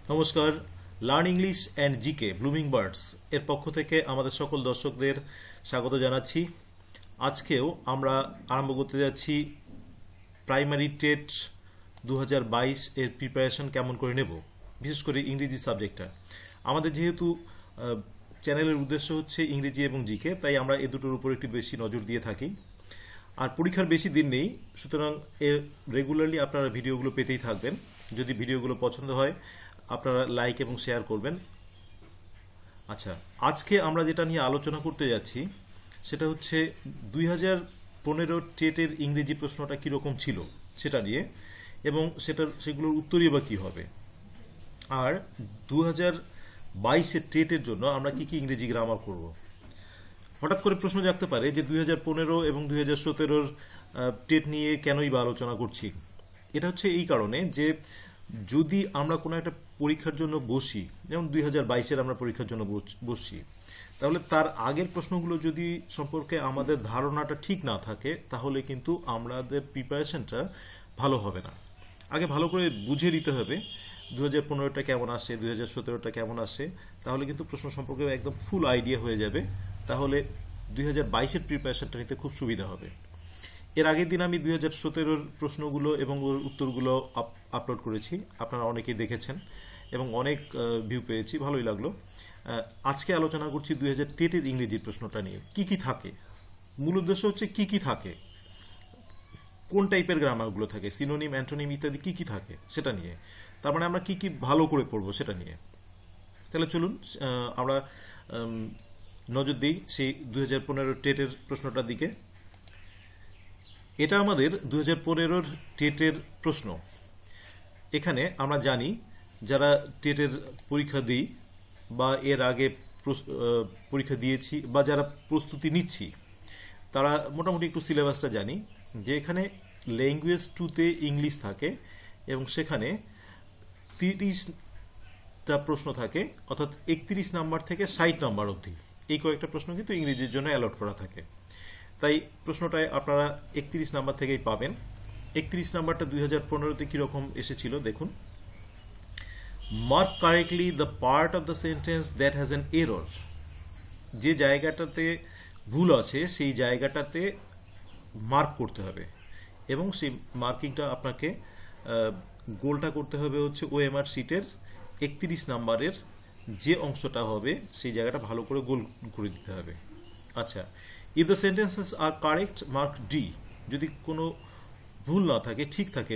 নমস্কার, learn English and GK blooming birds এর পক্ষ থেকে আমাদের সকল দর্শকদের স্বাগত জানাচ্ছি। আজকেও আমরা আরম্ভ করতে যাচ্ছি প্রাইমারি টেট 2022 এর প্রিপারেশন কেমন করে নেব, বিশেষ করে ইংরেজি সাবজেক্টটা। আমাদের যেহেতু চ্যানেলের উদ্দেশ্য হচ্ছে ইংরেজি এবং জিকে, তাই আমরা এ দুটোর উপর একটু বেশি নজর দিয়ে থাকি। আর পরীক্ষার বেশি দিন নেই, সুতরাং এর রেগুলারলি আপনারা ভিডিওগুলো পেতেই থাকবেন। যদি ভিডিওগুলো পছন্দ হয় আপনারা লাইক এবং শেয়ার করবেন। আচ্ছা, আজকে আমরা যেটা নিয়ে আলোচনা করতে যাচ্ছি সেটা হচ্ছে 2015 টেটের ইংরেজি প্রশ্নটা কীরকম ছিল সেটা নিয়ে, এবং সেগুলোর উত্তরই বা কী হবে। আর 2022 টেটের জন্য আমরা কি ইংরেজি গ্রামার করব। হঠাৎ করে প্রশ্ন জাগতে পারে যে 2015 এবং 2017 টেট নিয়ে কেনই বা আলোচনা করছি। এটা হচ্ছে এই কারণে যে যদি আমরা কোনো একটা পরীক্ষার জন্য বসি, যেমন 2022 আমরা পরীক্ষার জন্য বসছি, তাহলে তার আগের প্রশ্নগুলো যদি সম্পর্কে আমাদের ধারণাটা ঠিক না থাকে, তাহলে কিন্তু আমাদের প্রিপারেশনটা ভালো হবে না। আগে ভালো করে বুঝে নিতে হবে 2015টা কেমন আসে, 2017টা কেমন আসে, তাহলে কিন্তু প্রশ্ন সম্পর্কে একদম ফুল আইডিয়া হয়ে যাবে। তাহলে 2022 প্রিপারেশনটা নিতে খুব সুবিধা হবে। এর আগের দিন আমি 2017 প্রশ্নগুলো এবং ওর উত্তরগুলো আপলোড করেছি, আপনারা অনেকেই দেখেছেন এবং অনেক ভিউ পেয়েছি, ভালোই লাগলো। আজকে আলোচনা করছি 2010 ইংরেজি প্রশ্নটা নিয়ে। কি থাকে, মূল উদ্দেশ্য হচ্ছে কি থাকে, কোন টাইপের গ্রামারগুলো থাকে, সিনোনিম, অ্যান্টোনিম ইত্যাদি কি থাকে সেটা নিয়ে। তার মানে আমরা কি ভালো করে পড়বো সেটা নিয়ে। তাহলে চলুন আমরা নজর দিই সেই 2015 টেটের প্রশ্নটার দিকে। এটা আমাদের 2015 টেটের প্রশ্ন। এখানে আমরা জানি যারা টেটের পরীক্ষা দিই বা এর আগে পরীক্ষা দিয়েছি বা যারা প্রস্তুতি নিচ্ছি, তারা মোটামুটি একটু সিলেবাসটা জানি যে এখানে ল্যাঙ্গুয়েজ 2তে ইংলিশ থাকে এবং সেখানে 30টা প্রশ্ন থাকে, অর্থাৎ 31 নাম্বার থেকে 60 নাম্বার অবধি এই কয়েকটা প্রশ্ন কিন্তু ইংরেজির জন্য অ্যালট করা থাকে। তাই প্রশ্নটায় আপনারা 31 নাম্বার থেকেই পাবেন। 31 নাম্বারটা 2015তে কিরকম এসেছিল দেখুন। Mark correctly the part of the sentence that has an error. যে জায়গাটাতে ভুল আছে সেই জায়গাটাতে মার্ক করতে হবে, এবং সেই মার্কিংটা আপনাকে গোলটা করতে হবে হচ্ছে ওএমআর শিটের 31 নাম্বারের যে অংশটা হবে সেই জায়গাটা ভালো করে গোল করে দিতে হবে। আচ্ছা, if the sentences are correct mark D. যদি কোনো ভুল না থাকে, ঠিক থাকে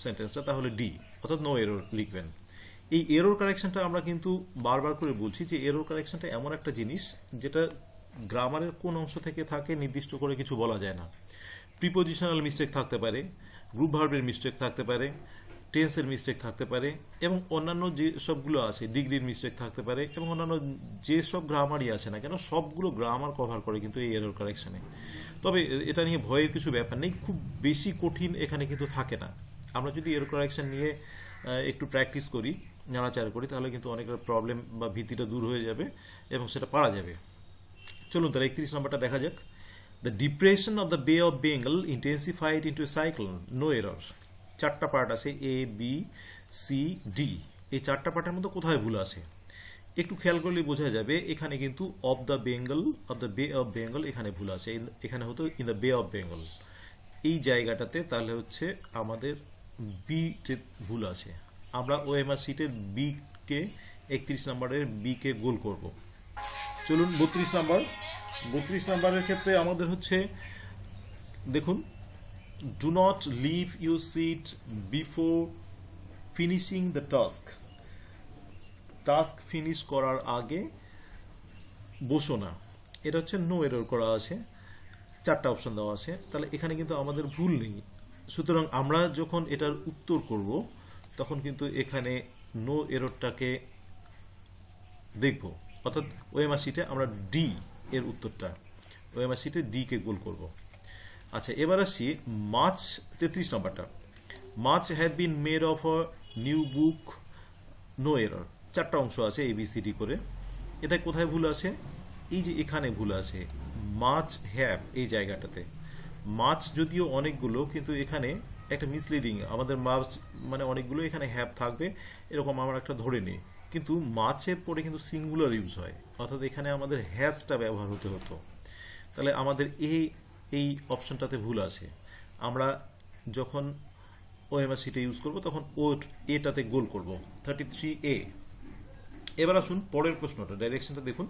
সেন্টেন্সটা, তাহলে ডি, অর্থাৎ নো এরর লিখবেন। এই এরর কারেকশনটা আমরা কিন্তু বারবার করে বলছি যে এরর কারেকশনটা এমন একটা জিনিস যেটা গ্রামারের কোন অংশ থেকে থাকে নির্দিষ্ট করে কিছু বলা যায় না। প্রিপোজিশনাল মিস্টেক থাকতে পারে, গ্রুপ ভার্বের মিস্টেক থাকতে পারে, টেন্সের মিস্টেক থাকতে পারে, এবং অন্যান্য যে সবগুলো আছে ডিগ্রির মিস্টেক থাকতে পারে, এবং অন্যান্য যে সব গ্রামারই আছে না কেন সবগুলো গ্রামার কভার করে কিন্তু এই এরর কারেকশনে। তবে এটা নিয়ে ভয়ের কিছু ব্যাপার নেই, খুব বেশি কঠিন এখানে কিন্তু থাকে না। আমরা যদি এরর কারেকশন নিয়ে একটু প্র্যাকটিস করি, নাড়াচাড়া করি, তাহলে কিন্তু অনেক প্রবলেম বা ভীতিটা দূর হয়ে যাবে এবং সেটা পারা যাবে। চলুন তাহলে 31 নম্বরটা দেখা যাক। The depression of the Bay of Bengal intensified into cyclone, no error. 4টা পার্ট আছে, এ বি সি ডি। এই 4টা পার্টের মধ্যে কোথায় ভুল আছে একটু খেয়াল করলে বোঝা যাবে। এখানে কিন্তু of the Bengal, of the Bay of Bengal এখানে ভুল আছে, এখানে হতো in the Bay of Bengal. এই জায়গাটাতে তাহলে হচ্ছে আমাদের বি তে ভুল আছে। আমরা ওএমআর শিটের বি কে 31 নম্বরের বি কে গোল করব। চলুন 32 নাম্বার। 32 নাম্বারের ক্ষেত্রে আমাদের হচ্ছে দেখুন, do not leave your seat before finishing the task. Task finish করার আগে বসো না। এটা হচ্ছে নো এরর করা আছে, 4টা অপশন দেওয়া আছে। তাহলে এখানে কিন্তু আমাদের ভুল নেই, সুতরাং আমরা যখন এটার উত্তর করব তখন কিন্তু এখানে নো এররটাকে দেখব, অর্থাৎ ওএমআর শিটে আমরা ডি এর উত্তরটা, ওএমআর শিটে ডি কে গোল করব। আচ্ছা, এবার আসি মাচ 33 নম্বরটা। Much have been made of a new book, no error. 4টা অংশ আছে এবিসিডি করে। এটা কোথায় ভুল আছে? এই যে এখানে ভুল আছে, মাচ হ্যাভ এই জায়গাটাতে। মাছ যদিও অনেকগুলো, কিন্তু এখানে একটা মিসলিডিং, আমাদের মাছ মানে অনেকগুলো এখানে হ্যাভ থাকবে এরকম আমরা একটা ধরে নিই, কিন্তু মাছের পরে কিন্তু সিঙ্গুলার ইউজ হয়, অর্থাৎ এখানে আমাদের হ্যাজটা ব্যবহার হতে হতো। তাহলে আমাদের এই অপশনটাতে ভুল আছে। আমরা যখন ওএমআরসিটা ইউজ করব তখন এটাতে গোল করব 33A। এবার আসুন পরের প্রশ্নটা, ডাইরেকশনটা দেখুন।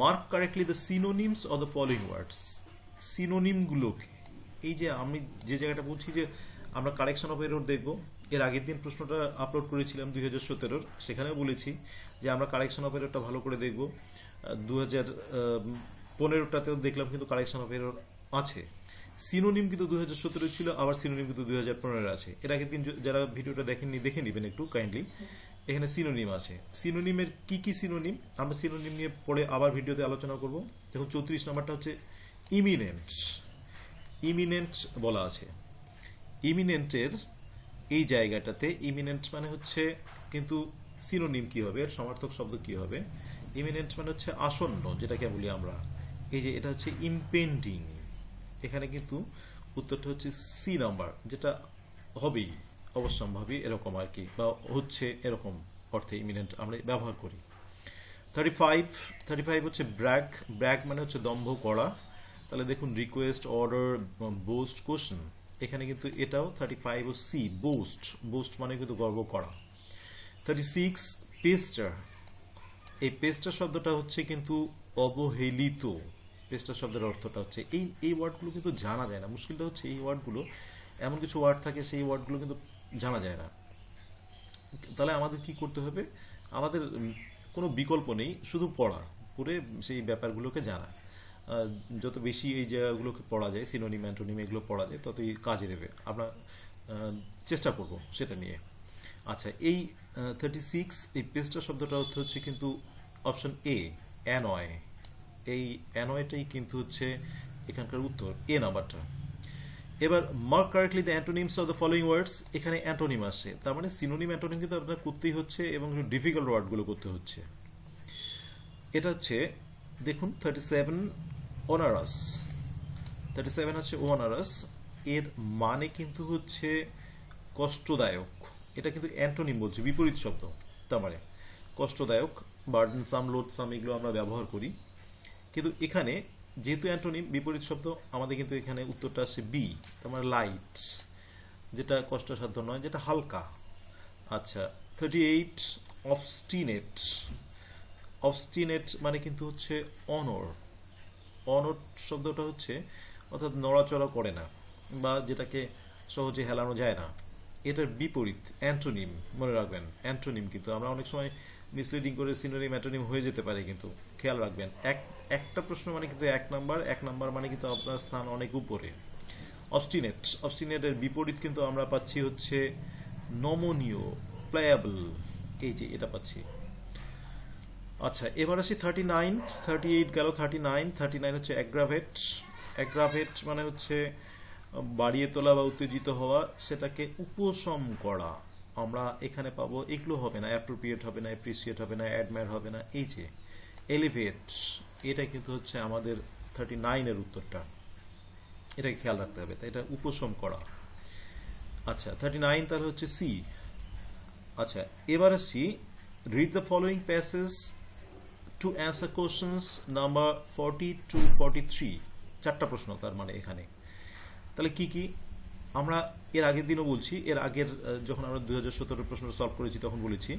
Mark correctly the synonyms of the following words. সিনোনিমগুলোকে, এই যে আমি যে জায়গাটা বলছি যে আমরা কারেকশন অফ এরর দেখব, এর আগের দিন প্রশ্নটা আপলোড করেছিলাম 2017, সেখানেও বলেছি যে আমরা কারেকশন অফ এররটা ভালো করে দেখব। 2015টাতেও দেখলাম কিন্তু কারেকশন অফ এরর আছে। সিনোনিম কিন্তু 2017 ছিল, আবার সিনোনিম কিন্তু 2015 আছে। এর আগের দিন যারা ভিডিওটা দেখেননি দেখে নেবেন একটু কাইন্ডলি। এখানে সিনোনিম আছে। সিনোনিমের কি কি সিনোনিম, আমরা সিনোনিম নিয়ে পরে আবার ভিডিওতে আলোচনা করব। দেখুন 34 নম্বরটা হচ্ছে ইমিনেন্ট। ইমিনেন্ট বলা আছে। ইমিনেন্টের এই জায়গাটাতে ইমিনেন্ট মানে হচ্ছে কিন্তু সিনোনিম কি হবে, এর সমার্থক শব্দ কি হবে? ইমিনেন্ট মানে হচ্ছে আসন্ন, যেটাকে বলি আমরা। এই যে এটা হচ্ছে ইমপেন্ডিং, এখানে কিন্তু উত্তরটা হচ্ছে সি নাম্বার, যেটা হবেই অবশ্যম্ভাবী এরকম আর কি, বা হচ্ছে এরকম অর্থে ইমিনেন্ট আমরা ব্যবহার করি। 35 হচ্ছে ব্র্যাগ। ব্র্যাগ মানে হচ্ছে দম্ভ করা। তাহলে দেখুন রিকোয়েস্ট, অর্ডার, বোস্ট, কোশ্চেন, এখানে কিন্তু এটাও 35 ও সি, বোস্ট। বোস্ট মানে কিন্তু গর্ব করা। 36 পেস্টার। এই পেস্টার শব্দটা হচ্ছে কিন্তু অবহেলিত। পেস্টার শব্দের অর্থটা হচ্ছে এই ওয়ার্ডগুলো কিন্তু জানা যায় না। মুশকিলটা হচ্ছে এই ওয়ার্ডগুলো, এমন কিছু ওয়ার্ড থাকে সেই ওয়ার্ডগুলো কিন্তু জানা যায় না। তাহলে আমাদের কি করতে হবে? আমাদের কোনো বিকল্প নেই, শুধু পড়া, পড়ে সেই ব্যাপারগুলোকে জানা। যত বেশি এই জায়গাগুলোকে পড়া যায়, সিনোনিম, অ্যান্টোনিম এগুলো পড়া যায়, ততই কাজে দেবে। আমরা চেষ্টা করব সেটা নিয়ে। আচ্ছা, এই 36 এই পেস্টার শব্দটা অর্থ হচ্ছে কিন্তু অপশন এ, অ্যানয়। এই অ্যানয়টাই কিন্তু হচ্ছে এখানকার উত্তর, এ নাম্বারটা। এবার mark correctly the antonyms of the following ওয়ার্ডস। এখানে অ্যান্টোনিম আসে, তার মানে সিনোনিম অ্যান্টোনিম কিন্তু আপনার করতেই হচ্ছে এবং ডিফিকাল্ট ওয়ার্ডগুলো করতে হচ্ছে। এটা হচ্ছে দেখুন 37 অনারাস। 37 হচ্ছে অনারাস, এর মানে কিন্তু হচ্ছে কষ্টদায়ক। এটা কিন্তু অ্যান্টোনিম বলছে, বিপরীত শব্দ। তার মানে কষ্টদায়ক, বার্ডেনসাম, লোডসাম এগুলো আমরা ব্যবহার করি, কিন্তু এখানে যেহেতু অ্যান্টোনিম বিপরীত শব্দ, আমাদের কিন্তু এখানে উত্তরটা আসছে বি, তার মানে লাইট, যেটা কষ্টসাধ্য নয়, যেটা হালকা। আচ্ছা, 38 অবস্টিনেট। অবস্টিনেট মানে কিন্তু হচ্ছে অনর। অনর শব্দটা হচ্ছে অর্থাৎ নড়াচড়া করে না, বা যেটাকে সহজে হেলানো যায় না। এটার বিপরীত অ্যান্টোনিম, মনে রাখবেন। অ্যান্টোনিম কিন্তু আমরা অনেক সময় মিসলিডিং করে সিনোনিম অ্যান্টোনিম হয়ে যেতে পারে, কিন্তু খেয়াল রাখবেন একটা প্রশ্ন মানে কিন্তু এক নাম্বার মানে কিন্তু আপনার স্থান অনেক উপরে। অবস্টিনেট, অবস্টিনেটের বিপরীত কিন্তু আমরা পাচ্ছি হচ্ছে নমনীয়, প্লেয়াবল, এই যে এটা পাচ্ছি। আচ্ছা, এবার আসি 38 গেল। 39 হচ্ছে অ্যাগ্রাভেট। অ্যাগ্রাভেট মানে হচ্ছে বাড়িয়ে তোলা বা উত্তেজিত হওয়া, সেটাকে উপশম করা। আমরা এখানে পাবো, এগুলো হবে না, অ্যাপ্রোপ্রিয়েট হবে না, অ্যাপ্রিসিয়েট হবে না, অ্যাডমায়ার হবে না। এই যে এলিভেট, এটা কিন্তু হচ্ছে আমাদের 39 এর উত্তরটা, এটাকে খেয়াল রাখতে হবে। তাই এটা উপশম করা। আচ্ছা, 39 তাহলে হচ্ছে সি। আচ্ছা, এবার আসি read the following passage to answer questions number 40 to 43। চারটা প্রশ্ন তার মানে এখানে। তাহলে কি কি আমরা এর আগের দিনও বলছি, এর আগের যখন আমরা 2017 প্রশ্নটা সলভ করেছি তখন বলেছি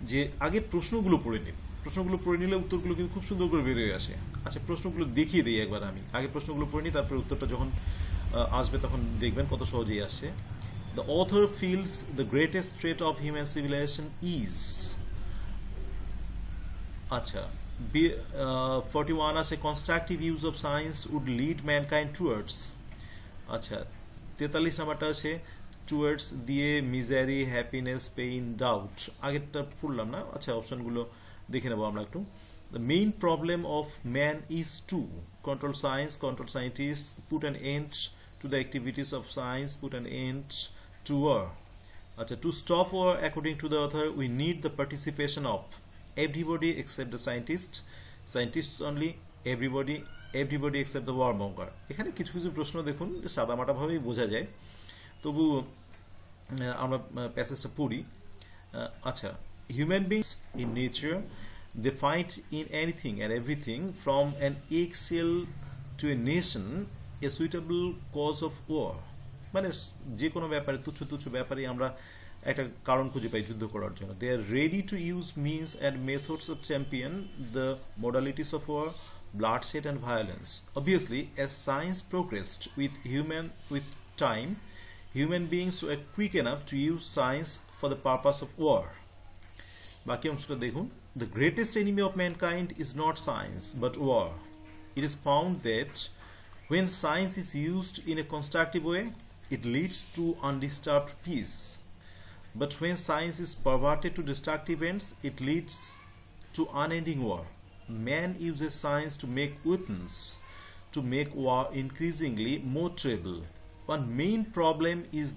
যে আগে প্রশ্নগুলো পড়ে নিন। প্রশ্নগুলো পড়ে নিলে উত্তরগুলো কিন্তু খুব সুন্দর করে বেরিয়ে আসে। আচ্ছা, প্রশ্নগুলো দেখিয়ে দিই একবার আমি। আগে প্রশ্নগুলো পড়ে নিই, তারপরে উত্তরটা যখন আসবে তখন দেখবেন কত সহজেই আসছে। The author feels the greatest threat of human civilization is. আচ্ছা, 41 আছে constructive use of science would lead mankind towards. আচ্ছা, 43 নাম্বারটা আছে টুয়ার্ডস দিয়ে মিজারি, হ্যাপিনেস, পেইন, ডাউট। আগেরটা পড়লাম না। আচ্ছা, অপশনগুলো দেখে নেবো আমরা একটু। The main problem of man is to control science, control scientists, put an end to the activities of science, put an end to war. আচ্ছা, to stop war according to the author we need the participation of everybody except the scientists only, everybody except the warmonger. এখানে কিছু কিছু প্রশ্ন দেখুন সাদামাটা ভাবেই বোঝা যায়। তবু আমরা প্যাসেজটা পড়ি। আচ্ছা, human beings in nature, they fight in anything and everything from an eggshell to a nation a suitable cause of war. মানে যে কোনো ব্যাপারে, তুচ্ছ তুচ্ছ ব্যাপারে আমরা একটা কারণ খুঁজে পাই যুদ্ধ করার জন্য। They are ready to use means and methods of champion the modalities of war, bloodshed and violence. Obviously, as science progressed with time, human beings were quick enough to use science for the purpose of war. বাকি অংশটা দেখুন। The greatest enemy of mankind is not science but war. It is found that when science is used in a constructive way, it leads to undisturbed peace. But when science is perverted to destructive ends, it leads to unending war. Man uses science to make weapons, to make war increasingly more terrible. One main problem is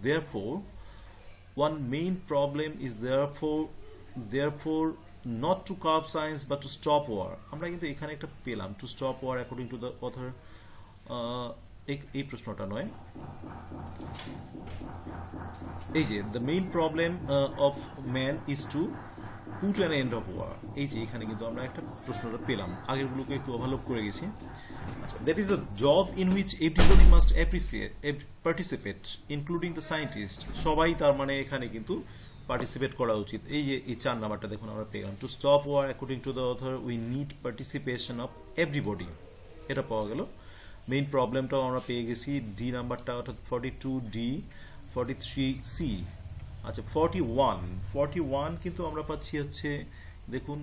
therefore not to curb science but to stop war. আমরা কিন্তু এখানে একটা পেলাম, to stop war according to the author. এই প্রশ্নটা নয়, এই যে the main problem of man is to put an end of war. এই যে এখানে কিন্তু আমরা একটা প্রশ্নটা পেলাম, আগেরগুলোকে একটু ওভারলপ করে গেছি। আচ্ছা, that is a job in which everybody must participate, including the scientist. সবাই তার মানে এখানে কিন্তু পার্টিসিপেট করা উচিত। এই যে এই 4 নাম্বারটা দেখুন আমরা পেলাম, to stop war according to the author we need participation of everybody, এটা পাওয়া গেল। মেইন প্রবলেমটাও আমরা পেয়ে গেছি, ডি নাম্বারটা, অর্থাৎ 42D, 43C। আচ্ছা, 41 কিন্তু আমরা পাচ্ছি হচ্ছে দেখুন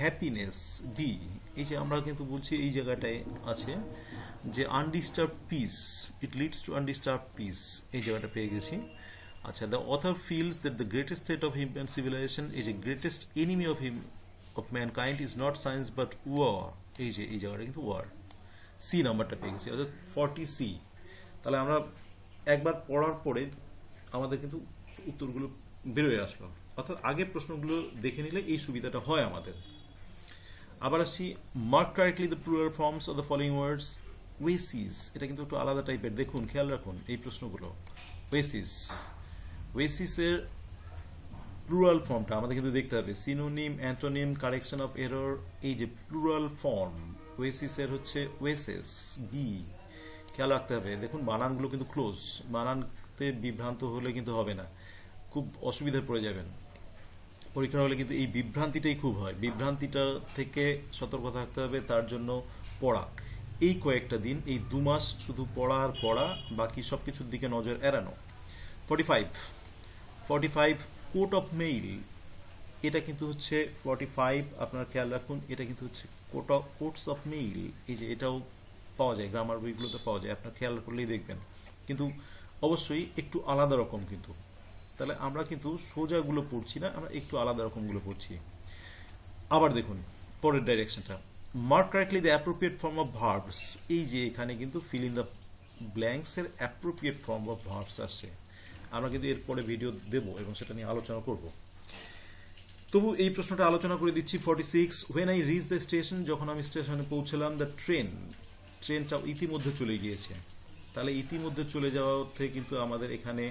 হ্যাপিনেস, বি। এই যে আমরা কিন্তু বলছি এই জায়গাটায় আছে যে undisturbed piece, it leads to undisturbed piece, এই জায়গাটা পেয়ে গেছি। আচ্ছা, the author feels that the greatest threat of human civilization is a greatest enemy of mankind is not science but war. এই যে এই জায়গাটা কিন্তু war, সি নাম্বারটা পেয়ে গেছি, অর্থাৎ 40C। তাহলে আমরা একবার পড়ার পরে আমাদের কিন্তু উত্তরগুলো বেরোয় আসলো, অর্থাৎ আগের প্রশ্নগুলো দেখে নিলে এই সুবিধাটা হয় আমাদের। আবার আসছি, mark correctly the plural forms of the following words. Oasis, এটা কিন্তু একটু আলাদা টাইপের, দেখুন খেয়াল রাখুন এই প্রশ্নগুলো। ওয়েসিসের প্লুরাল ফর্মটা আমাদের কিন্তু দেখতে হবে, synonym, antonym, correction of error. এই যে প্লুরাল ফর্ম ওয়েসিসের হচ্ছে ওয়েসেস, বি, খেয়াল রাখতে হবে। দেখুন বানানগুলো কিন্তু ক্লোজ, বানানতে বিভ্রান্ত হলে কিন্তু হবে না, খুব অসুবিধায় পড়ে যাবেন পরীক্ষা হলে। কিন্তু এই বিভ্রান্তিটাই খুব হয়, বিভ্রান্তিটা থেকে সতর্ক থাকতে হবে। তার জন্য পড়া, এই কয়েকটা দিন, এই 2 মাস শুধু পড়া, বাকি সবকিছুর দিকে নজর এড়ানো। 45 কোট অফ মেইল, এটা কিন্তু হচ্ছে 45, আপনার খেয়াল রাখুন, এটা কিন্তু হচ্ছে কোটস অফ মেইল। এই যে এটাও পাওয়া যায়, গ্রামার বইগুলোতে পাওয়া যায়, আপনার খেয়াল করলেই দেখবেন, কিন্তু অবশ্যই একটু আলাদা রকম। কিন্তু তাহলে আমরা কিন্তু সোজাগুলো পড়ছি না, আমরা একটু আলাদা রকমগুলো পড়ছি। আবার দেখুন পরের ডাইরেকশনটা, mark correctly the appropriate form of verbs. এই যে এখানে কিন্তু ফিল ইন দ্য ব্ল্যাঙ্কস এর অ্যাপ্রোপ্রিয়েট ফর্ম অফ ভার্বস আসছে। আমরা কিন্তু এরপরে ভিডিও দেব এবং সেটা নিয়ে আলোচনা করব, তবু এই প্রশ্নটা আলোচনা করে দিচ্ছি। 46 when I reached the station, যখন আমি স্টেশনে পৌঁছলাম, দ্য ট্রেনটাও ইতিমধ্যে চলে গিয়েছে। তাহলে ইতিমধ্যে চলে যাওয়াতে কিন্তু আমাদের এখানে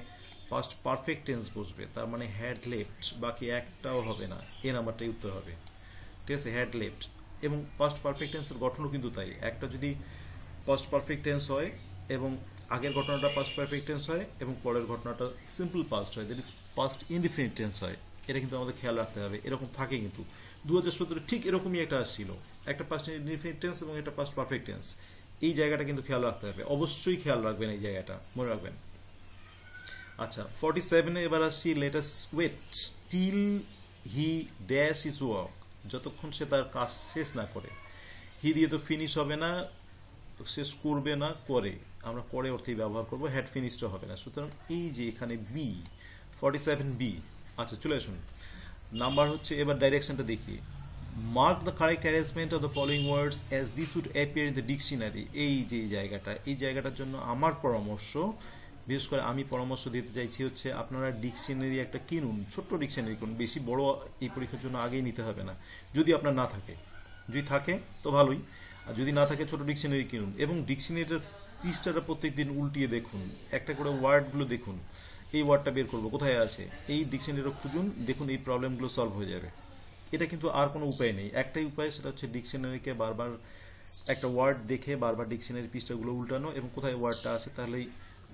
পাস্ট পারফেক্ট টেন্স বসবে, তার মানে হ্যাড লেফট, বাকি একটাও হবে না, এ নাম্বারটাই উত্তর হবে। ঠিক আছে, হ্যাড লেফট। এবং পাস্ট পারফেক্ট টেন্সের গঠনও কিন্তু তাই, একটা যদি পাস্ট পারফেক্ট টেন্স হয় এবং আগের ঘটনাটা পাস্ট পারফেক্ট টেন্স হয় এবং পরের ঘটনাটা সিম্পল পাস্ট হয়, that is past indefinite tense হয়, এটা কিন্তু আমাদের খেয়াল রাখতে হবে। এরকম থাকে কিন্তু 2017 ঠিক এরকমই একটা আসছিল, একটা পাস্ট ইনডিফিনিট টেন্স এবং একটা পাস্ট পারফেক্ট টেন্স। এই জায়গাটা কিন্তু খেয়াল রাখতে হবে, অবশ্যই খেয়াল রাখবেন, এই জায়গাটা মনে রাখবেন। আচ্ছা, 47 এবার আসছি, let us wait till he dash his work, যতক্ষণ সে তার কাজ শেষ না করে। হি দিয়ে তো ফিনিশ হবে না, শেষ করবে না, করে, আমরা করে অর্থেই ব্যবহার করবো, হ্যাড ফিনিশড হবে না। সুতরাং এই যে এখানে বি, 47B। আচ্ছা, চলে আসুন, নাম্বার হচ্ছে, এবার ডাইরেকশনটা দেখি। Mark the correct arrangement of the following words as this would appear in the dictionary. এই যে এই জায়গাটার জন্য আমার পরামর্শ, বিশেষ করে আমি পরামর্শ দিতে চাইছি হচ্ছে আপনারা ডিকশনারি একটা কিনুন, ছোট্ট ডিকশনারি কিনুন, বেশি বড় এই পরীক্ষার জন্য আগেই নিতে হবে না, যদি আপনার না থাকে। যদি থাকে তো ভালোই, আর যদি না থাকে ছোট ডিকশনারি কিনুন। এবং ডিকশনারিটার পৃষ্ঠাটা প্রত্যেকদিন উল্টিয়ে দেখুন, একটা করে ওয়ার্ডগুলো দেখুন, এই ওয়ার্ডটা বের করবো কোথায় আছে, এই ডিকশনারিটা খুঁজুন, দেখুন এই প্রবলেমগুলো সলভ হয়ে যাবে। এটা কিন্তু আর কোনো উপায় নেই, একটাই উপায়, সেটা হচ্ছে ডিকশনারিকে বারবার একটা ওয়ার্ড দেখে বারবার ডিকশনারি পৃষ্ঠাগুলো উল্টানো এবং কোথায় ওয়ার্ডটা আছে, তাহলেই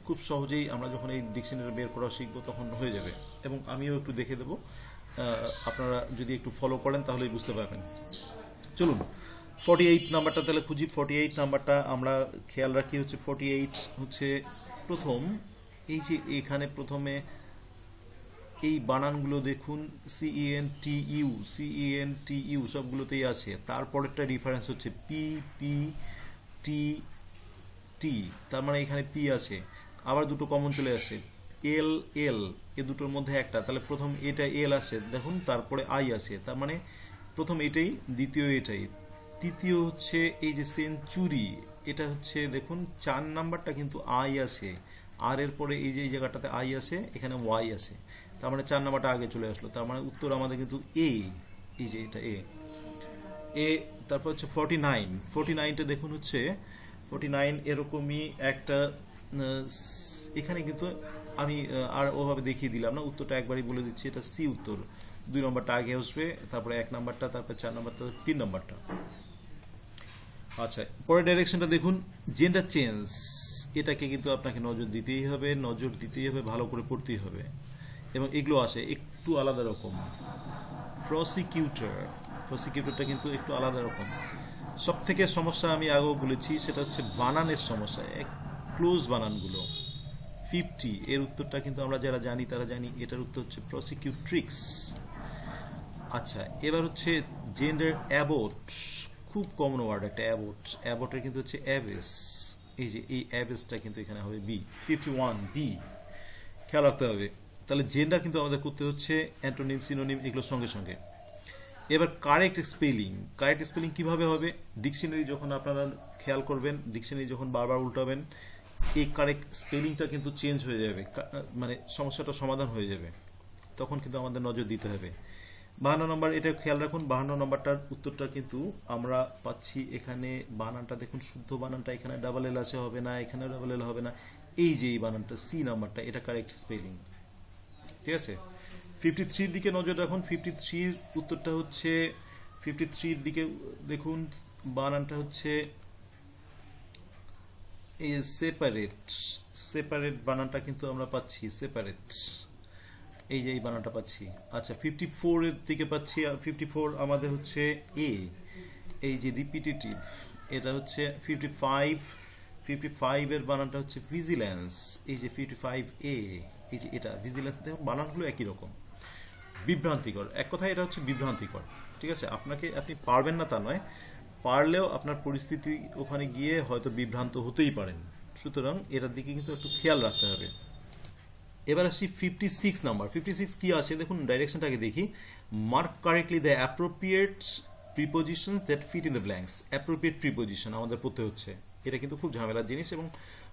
খুব সহজেই আমরা যখন এই ডিকশনারি বের করা শিখবো তখন হয়ে যাবে। এবং আমিও একটু দেখে দেবো, আপনারা যদি একটু ফলো করেন তাহলেই বুঝতে পারবেন। চলুন 48 নাম্বারটা তাহলে খুঁজি। 48 নাম্বারটা আমরা খেয়াল রাখি হচ্ছে 48 হচ্ছে প্রথম এই যে এখানে প্রথমে এই বানানগুলো দেখুন, CENTU সবগুলোতেই আছে। তারপরেরটা রেফারেন্স হচ্ছে PPTT, তার মানে এখানে P আছে, আবার দুটো কমন চলে আসে LL, এ দুটোর মধ্যে একটা, তাহলে প্রথম এটা L আসে দেখুন, তারপরে I আসে, তার মানে প্রথম এটাই, দ্বিতীয় এটাই, তৃতীয় হচ্ছে এই যে সেঞ্চুরি, এটা হচ্ছে দেখুন 4 নাম্বারটা কিন্তু I আসে, আর এর পরে এই যে এই জায়গাটাতে I আসে, এখানে Y আসে, তার মানে 4 নাম্বারটা আগে চলে আসলো, তার মানে উত্তর আমাদের কিন্তু A, এই যে এটা A। তারপর হচ্ছে 49টা দেখুন হচ্ছে 49 এরকমই একটা, এখানে কিন্তু আমি আর ওভাবে দেখিয়ে দিলাম না, উত্তরটা একবারই বলে দিচ্ছি, এটা C উত্তর। 2 নম্বরটা আগে আসবে, তারপরে 1 নাম্বারটা, তারপর 4 নাম্বারটা, 3 নাম্বারটা। আচ্ছা, পরের ডাইরেকশনটা দেখুন, জেন্ডার চেঞ্জ, এটাকে কিন্তু আপনাকে নজর দিতেই হবে, ভালো করে পড়তেই হবে, এবং এগুলো আসে একটু আলাদা রকম। প্রসিকিউটরটা কিন্তু একটু আলাদা রকম। সব থেকে সমস্যা আমি আগেও বলেছি, সেটা হচ্ছে বানানের সমস্যা, ক্লোজ বানানগুলো। 50 এর উত্তরটা কিন্তু আমরা যারা জানি তারা জানি, এটার উত্তর হচ্ছে প্রসিকিউট্রিক্স। আচ্ছা, এবার হচ্ছে জেন্ডার অ্যাবোট, খুব কমন ওয়ার্ড একটা অ্যাবোটের কিন্তু হচ্ছে অ্যাবেস, এই যে এই অ্যাবেসটা কিন্তু এখানে হবে বি। 51 বি, খেয়াল রাখতে হবে। তাহলে জেন্ডার কিন্তু আমাদের করতে হচ্ছে অ্যান্টোনিম, সিনোনিম, এগুলোর সঙ্গে সঙ্গে। এবার কারেক্ট স্পেলিং কিভাবে হবে, ডিকশনারি যখন আপনারা খেয়াল করবেন, ডিকশনারি যখন বারবার উল্টাবেন, এই কারেক্ট স্পেলিংটা কিন্তু চেঞ্জ হয়ে যাবে, মানে সমস্যাটা সমাধান হয়ে যাবে, তখন কিন্তু আমাদের নজর দিতে হবে। 52 নম্বর, এটা খেয়াল রাখুন, 52 নম্বরটার উত্তরটা কিন্তু আমরা পাচ্ছি এখানে, বানানটা দেখুন, শুদ্ধ বানানটা এখানে ডাবল এল আছে, হবে না, এখানে ডাবল এল হবে না, এই যে এই বানানটা সি নাম্বারটা, এটা কারেক্ট স্পেলিং, ঠিক আছে। 53-র দিকে নজর রাখুন, 53-র উত্তরটা হচ্ছে, 53-র দিকে দেখুন, বানানটা হচ্ছে এই সেপারেট বানানটা কিন্তু আমরা পাচ্ছি, সেপারেট, এই যে এই বানানটা পাচ্ছি। আচ্ছা, 54-এর দিকে পাচ্ছি, 54 আমাদের হচ্ছে এ, এই যে রিপিটেটিভ, এটা হচ্ছে 55-এর বানানটা হচ্ছে ভিজিল্যান্স, এই যে 55A, এই যে এটা ভিজিল্যান্স, দেখুন বানানগুলো একই রকম, বিভ্রান্তিকর, এক কথায় এটা হচ্ছে বিভ্রান্তিকর, ঠিক আছে। আপনি পারবেন না তা নয়, পারলেও আপনার পরিস্থিতি ওখানে গিয়ে হয়তো বিভ্রান্ত হতেই পারেন, সুতরাং এটার দিকে কিন্তু একটু খেয়াল রাখতে হবে। এবার আসছি 56 নাম্বার। 56 কি আছে দেখুন, ডাইরেকশনটাকে দেখি। Mark correctly the appropriate preposition that fit in the blanks. Appropriate preposition আমাদের পড়তে হচ্ছে, এটা কিন্তু খুব ঝামেলার জিনিস, এবং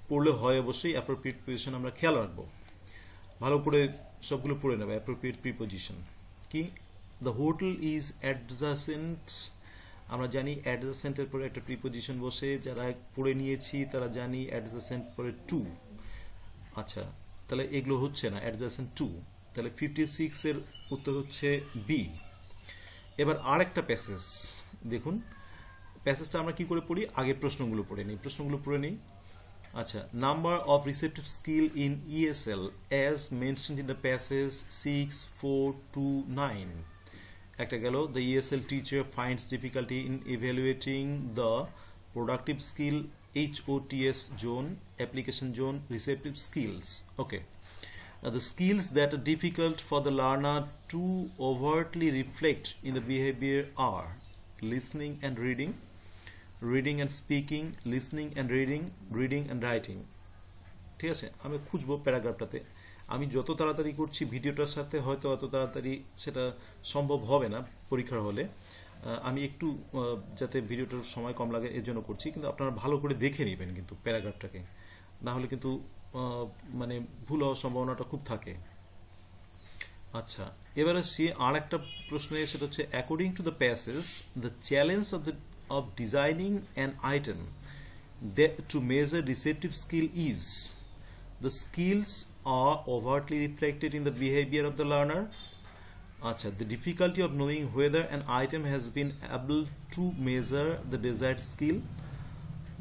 পড়লে হয় অবশ্যই। অ্যাপ্রোপ্রিয়েট প্রিপোজিশন আমরা খেয়াল রাখবো, ভালো করে সবগুলো পড়ে নেবে। অ্যাপ্রোপ্রিয়েট প্রিপোজিশন কি, দ্য হোটেল ইজ অ্যাডজাসেন্ট, আমরা জানি অ্যাডজাসেন্টের পরে একটা প্রিপোজিশন বসে, যারা পড়ে নিয়েছি তারা জানি অ্যাডজাসেন্ট পরে টু। আচ্ছা, তাহলে এগুলো হচ্ছে না, অ্যাডজাসেন্ট টু, তাহলে 56 এর উত্তর হচ্ছে বি। এবার আর একটা প্যাসেজ দেখুন, প্যাসেজটা আমরা কি করে পড়ি, আগে প্রশ্নগুলো পড়ে নিই। আচ্ছা, number of receptive skill in ESL as mentioned in the passage 6, 4, 2, 9। একটা গেল, the ESL teacher finds difficulty in evaluating the productive skill, HOTS zone, application zone, receptive skills. Okay. Now the skills that are difficult for the learner to overtly reflect in the behavior are listening and reading, reading and speaking, listening and reading, reading and writing. ঠিক আছে, আমি খুঁজবো প্যারাগ্রাফটাতে, আমি যত তাড়াতাড়ি করছি ভিডিওটার সাথে হয়তো অত তাড়াতাড়ি সেটা সম্ভব হবে না পরীক্ষার হলে, আমি একটু যাতে ভিডিওটার সময় কম লাগে এর জন্য করছি, কিন্তু আপনারা ভালো করে দেখে নেবেন কিন্তু প্যারাগ্রাফটাকে, না হলে কিন্তু মানে ভুল হওয়ার সম্ভাবনাটা খুব থাকে। আচ্ছা, এবার আসছি আর একটা প্রশ্নে, সেটা হচ্ছে according to the passage the challenge of designing an item to measure receptive skill is the skills are overtly reflected in the behavior of the learner. The difficulty of knowing whether an item has been able to measure the desired skill,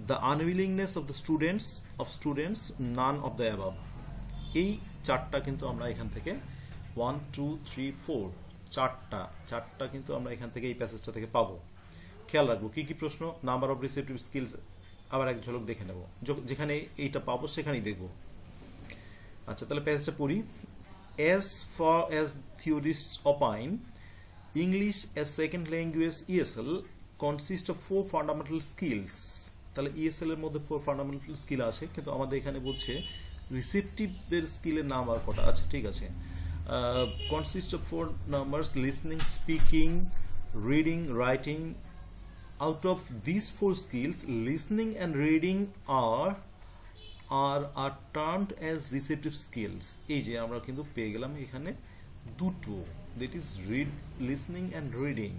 the unwillingness of the students, none of the above. এই চারটা কিন্তু আমরা এখান থেকে 1 2 3 4 চারটা কিন্তু আমরা এখান থেকে এই প্যাসেজটা থেকে পাবো। খেয়াল রাখবো কি কি প্রশ্ন, নাম্বার অফ রিসেপটিভ স্কিলস আবার এক ঝলক দেখে নেব, যেখানে এইটা পাবো সেখানেই দেখব। তাহলে প্যাসেজটা পড়ি। As far as theorists opine, English as second language ESL consists of 4 fundamental skills. তাহলে ESL এর মধ্যে 4 ফান্ডামেন্টাল স্কিল আছে, কিন্তু আমাদের এখানে বলছে রিসেপটিভ এর স্কিলের নাম আর কটা আছে। ঠিক আছে, consists of 4 numbers: listening, speaking, reading, writing. Out of these 4 skills, listening and reading are termed as receptive skills. এই যে আমরা কিন্তু পেয়ে গেলাম এখানে দুটো, that is listening and reading,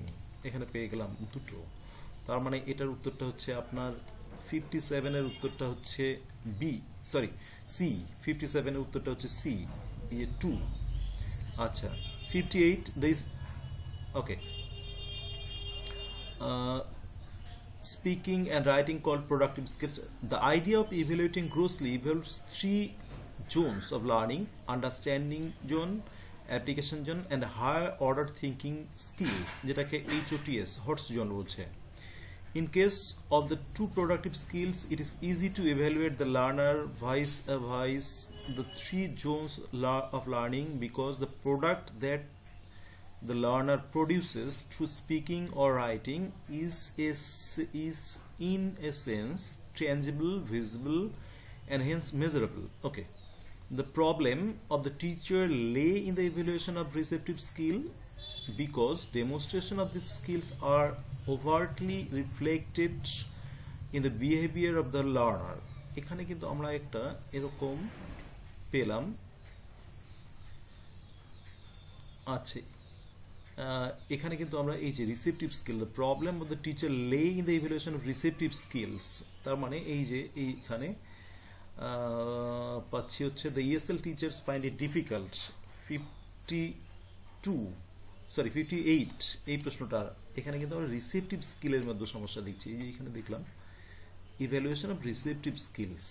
এখানে পেয়ে গেলাম দুটো। তার মানে এটার উত্তরটা হচ্ছে আপনার 57 এর উত্তরটা হচ্ছে সি 57 এর উত্তরটা হচ্ছে সি, এই 2। 58 this okay, speaking and writing called productive skills. The idea of evaluating grossly involves 3 zones of learning: understanding zone, application zone, and higher order thinking skill, যেটাকে HOTS HOTS zone বলছে। In case of the 2 productive skills, it is easy to evaluate the learner vice the 3 zones of learning, because the product that the learner produces through speaking or writing is in a sense tangible, visible, and hence measurable. Okay, the problem of the teacher lay in the evaluation of receptive skill, because demonstration of these skills are overtly reflected in the behavior of the learner. এখানে কিন্তু আমরা একটা এরকম পেলাম। এখানে কিন্তু আমরা এই যে receptive skill, the problem of the teacher lay in the evaluation of receptive skills, তার মানে এই যে এইখানে পাচ্ছি হচ্ছে the ESL teachers find it difficult. 58 এই প্রশ্নটা, এখানে কিন্তু আমরা রিসেপটিভ স্কিলের মধ্যে সমস্যা দেখছি। এই যে এখানে দেখলাম ইভ্যালুয়েশন অফ রিসেপটিভ স্কিলস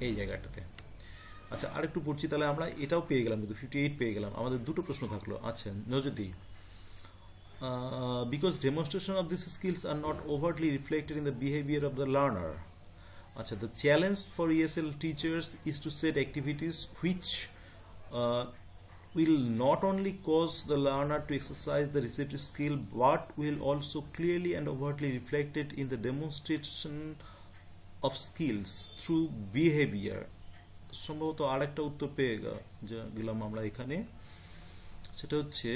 এই জায়গাটাতে। আরেকটু পড়ছি, তাহলে আমরা এটাও পেয়ে গেলাম, কিন্তু 58 পেয়ে গেলাম, আমাদের দুটো প্রশ্ন থাকলো। নজর দিই। Because demonstration of these skills are not overtly reflected in the behavior of the learner. The challenge for ESL teachers is to set activities which will not only cause the learner to exercise the receptive skill, but will also clearly and overtly reflected in the demonstration of skills through behavior. সম্ভবত আরেকটা উত্তর পেয়ে গেলাম আমরা এখানে, সেটা হচ্ছে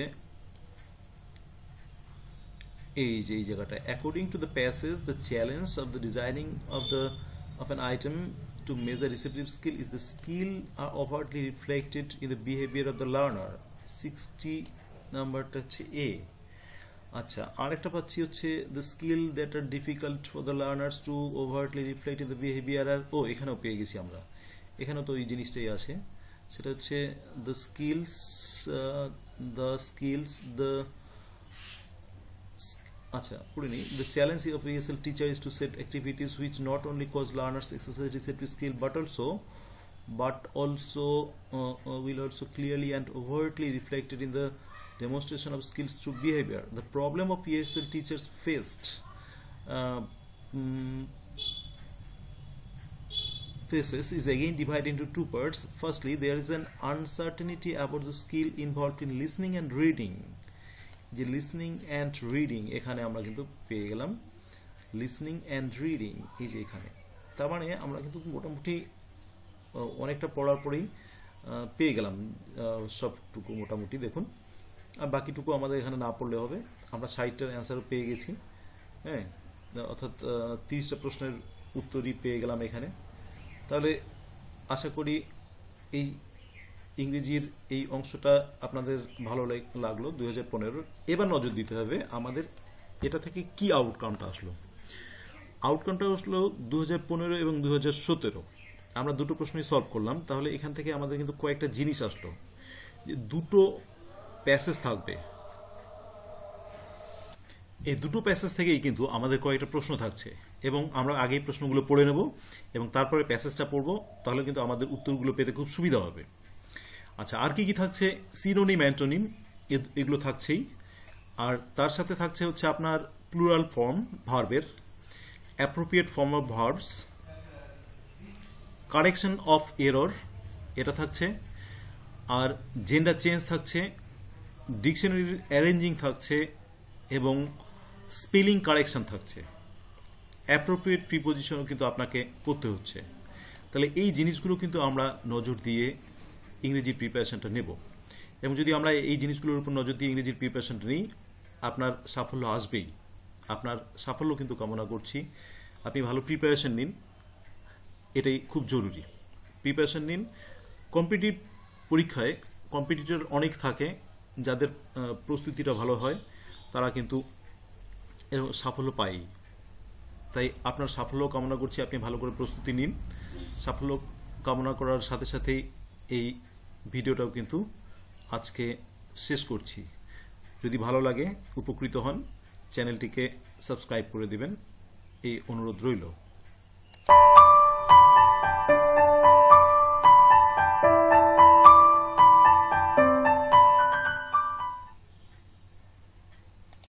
এই যে এই জায়গাটা। According to the passage, the challenge of the designing of an item to measure receptive skill is the skill are overtly reflected in the behavior of the learner. 60 নাম্বারটা হচ্ছে A। আরেকটা পাচ্ছি হচ্ছে the skill that are difficult for the learners to overtly reflect in the behavior are, এখানেও পেয়ে গেছি আমরা, এখানেও তো এই জিনিসটাই আছে, সেটা হচ্ছে the skills the challenge of ESL teacher is to set activities which not only cause learners exercise receptive skill, but also will also clearly and overtly reflected in the demonstration of skills through behavior. The problem of ESL teachers faced is again divided into 2 parts. Firstly, there is an uncertainty about the skill involved in listening and reading. যে listening and reading, এখানে আমরা কিন্তু পেয়ে গেলাম listening and reading, এই যে এখানে। তার মানে আমরা কিন্তু মোটামুটি অনেকটা পড়ার পরেই পেয়ে গেলাম সবটুকু মোটামুটি। দেখুন, আর বাকিটুকু আমাদের এখানে না পড়লে হবে। আমরা 60টার অ্যান্সারও পেয়ে গেছি, হ্যাঁ, অর্থাৎ 30টা প্রশ্নের উত্তরই পেয়ে গেলাম এখানে। তাহলে আশা করি এই ইংরেজির এই অংশটা আপনাদের ভালো লাগলো 2015। এবার নজর দিতে হবে আমাদের এটা থেকে কি আউটকামটা আসলো। আউটকামটা আসলো 2015 এবং 2017, আমরা দুটো প্রশ্নই সলভ করলাম। তাহলে এখান থেকে আমাদের কিন্তু কয়েকটা জিনিস আসলো, যে দুটো প্যাসেজ থাকবে, এই দুটো প্যাসেজ থেকেই কিন্তু আমাদের কয়েকটা প্রশ্ন থাকছে, এবং আমরা আগেই প্রশ্নগুলো পড়ে নেব এবং তারপরে প্যাসেজটা পড়ব, তাহলে কিন্তু আমাদের উত্তরগুলো পেতে খুব সুবিধা হবে। আচ্ছা, আর কি কি থাকছে? সিনোনিম, অ্যান্টোনিম, এগুলো থাকছেই। আর তার সাথে থাকছে হচ্ছে আপনার প্লুরাল ফর্ম ভার্বের, appropriate form of verbs, correction of error, এটা থাকছে। আর জেন্ডার চেঞ্জ থাকছে, ডিকশনারির অ্যারেঞ্জিং থাকছে, এবং স্পেলিং কারেকশন থাকছে। অ্যাপ্রোপ্রিয়েট প্রিপোজিশনও কিন্তু আপনাকে করতে হচ্ছে। তাহলে এই জিনিসগুলো কিন্তু আমরা নজর দিয়ে ইংরেজির প্রিপারেশনটা নেব, এবং যদি আমরা এই জিনিসগুলোর উপর নজর দিয়ে ইংরেজির প্রিপারেশনটা নিই, আপনার সাফল্য আসবেই। আপনার সাফল্য কিন্তু কামনা করছি। আপনি ভালো প্রিপারেশন নিন, এটাই খুব জরুরি। প্রিপারেশন নিন। কম্পিটিটিভ পরীক্ষায় কম্পিটিটর অনেক থাকে, যাদের প্রস্তুতিটা ভালো হয় তারা কিন্তু এরকম সাফল্য পায়। তাই আপনার সাফল্য কামনা করছি, আপনি ভালো করে প্রস্তুতি নিন। সাফল্য কামনা করার সাথে সাথেই এই ভিডিওটাও কিন্তু আজকে শেষ করছি। যদি ভালো লাগে, উপকৃত হন, চ্যানেলটিকে সাবস্ক্রাইব করে দিবেন, এই অনুরোধ রইল।